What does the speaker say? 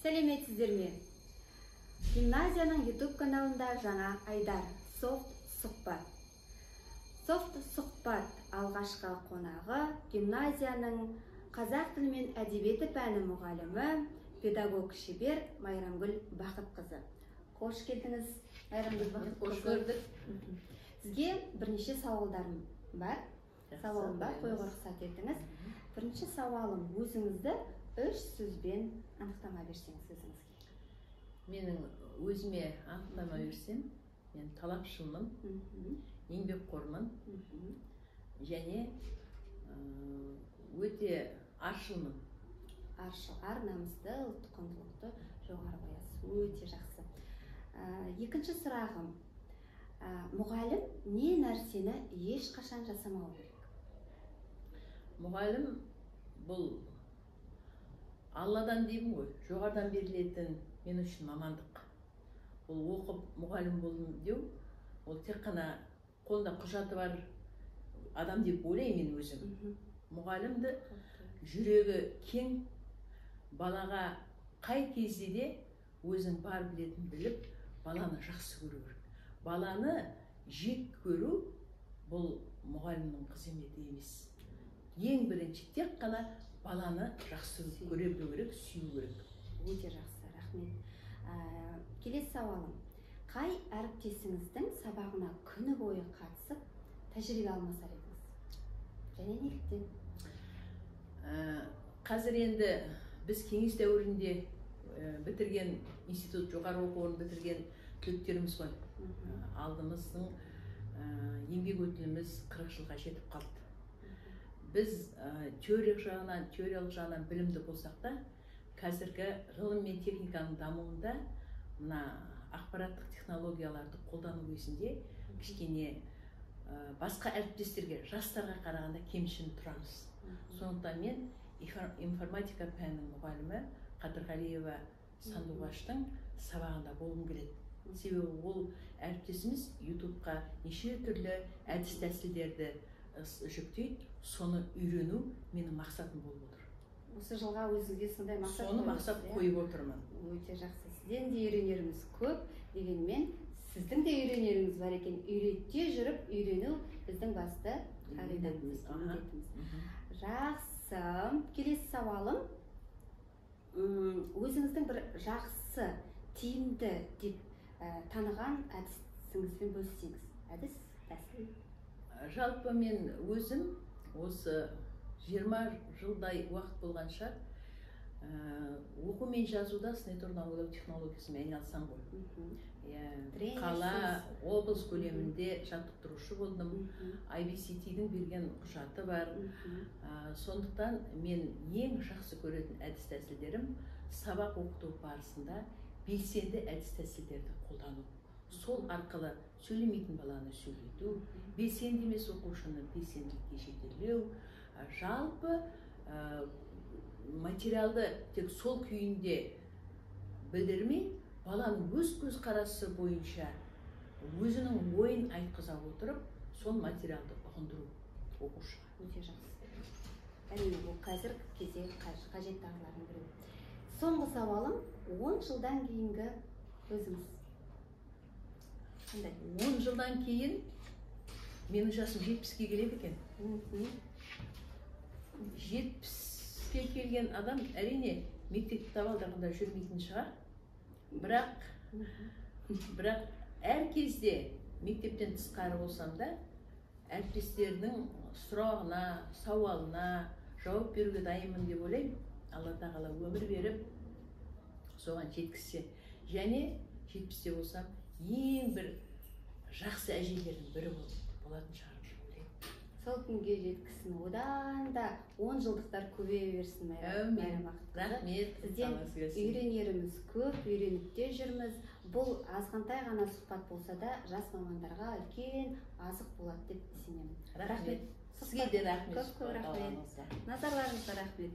Сәлеметсіздер ме? Гимназияның YouTube каналында жаңа айдар софт сұхбат. Софт сұхбат алғашқы қонағы гимназияның қазақ тілі мен әдебиеті пәні мұғалімі, педагог шебер Майрамгүл Бақытқызы. Қош келдіңіз, Майрамгүл Бақытқызы. Қош көрдік. Сізге бірнеше сауалдарым бар. Сауалымды қоюға рұқсат етіңіз. Бірінші сауалым, өзіңізді 3 сөзбен анықтама берсеңіз өзіңізге. Менің өзіме анықтама берсем, мен талапшылмын, еңбекқормын және өте аршылмын. Ар намысты, ұлттық құндылықты жоғары қоясыз. Өте жақсы. Екінші сұрағым, мұғалім не нәрсені ешқашан жасамау керек? Мұғалім бұл Алладан деймін ғой, жоғарыдан берілетін мен үшін мамандық. Ол оқып мұғалім болдым деу, ол тек қана қолында құжаты бар адам деп ойлаймын мен өзім. Мұғалімді жүрегі кең, балаға қай кезде де өзің бар білетін біліп, баланы жақсы көру керек. Баланы жек көру бұл мұғалімнің қызметі емес. Ең бірінші тек қана баланы жақсы көре білу керек, сүю керек. Өте жақсы, рахмет. Келесі сауалым, қай әріптесіңіздің сабағына күні бойы қатысып, тәжірибе алмасар едіңіз? Және неліктен? Қазір енді біз кеңес дәуірінде бітірген институт, жоғары оқу орнын бітірген түлектеріміз ғой. Алдымыздың еңбек өтіліміз 40 жылға жетіп қалды. Біз теориялық жағынан білімді болсақ та, қазіргі ғылым мен техниканың дамуында мына ақпараттық технологияларды қолдану кезінде кішкене басқа әріптестерге, жастарға қарағанда кемшін тұрамыз. Сондықтан мен информатика пәнінің мұғалімі Қадырғалиева Сандуғаштың сабағында болғым келеді. Себебі ол әріптесіміз YouTube'қа неше түрлі әдіс тәсілдерді жүктейді, соны үйрену менің мақсатым болып отыр. Осы жылға өзіңізге сондай мақсат соны мақсат қойып отырмын. Өте жақсы. Сізден де үйренеріміз көп, дегенмен сіздің де үйренеріңіз бар екен. Үйретте жүріп үйрену біздің басты қағидатымыз, міндетіміз. Жақсы. Келесі сауалым, өзіңіздің бір жақсы, тиімді деп таныған әдісіңізбен бөліссеңіз. Әдіс, тәсіл? Жалпы мен өзім осы 20 жылдай уақыт болған шығар, оқу мен жазуда санитарлық ойлау технологиясымен айналысам ғой. Қала, облыс көлемінде жаттықтырушы болдым. IBCT-дің берген құжаты бар. Сондықтан мен ең жақсы көретін әдіс тәсілдерім сабақ оқыту барысында белсенді әдіс тәсілдерді қолдану. Сол арқылы сөйлемейтін баланы сөйлету, белсенді емес оқушыны белсенділікке жетелеу, жалпы материалды тек сол күйінде білдірмей, баланың өз көзқарасы бойынша өзінің ойын айтқыза отырып, сол материалды ұғындыру оқушыға. Өте жақсы. Әрине, бұл қазіргі кезде қажеттағылардың бірі. Соңғы сауалым, 10 жылдан кейінгі өзіңіз. 10 жылдан кейін менің жасым 70-ке келеді екен. 70-ке келген адам әрине мектеп табалдырығында жүрмейтін шығар. Бірақ әр кезде мектептен тысқары болсам да, әріптестердің сұрағына, сауалына жауап беруге дайынмын деп ойлаймын. Алла тағала өмір беріп, соған жеткізсе. Және 70-те болсам, ең бір жақсы әжелердің бірі болатын шығар. Сол күнге жеткізсін, одан да 10 жылдықтар көбейе берсін. Рахмет. Сізден үйренеріміз көп, үйреніп те жүрміз. Бұл азғантай ғана сұхбат болса да, жас мамандарға үлкен азық болады деп сенемін. Рахмет. Сізге де рахмет. Көп рахмет. Назарларыңызға рахмет.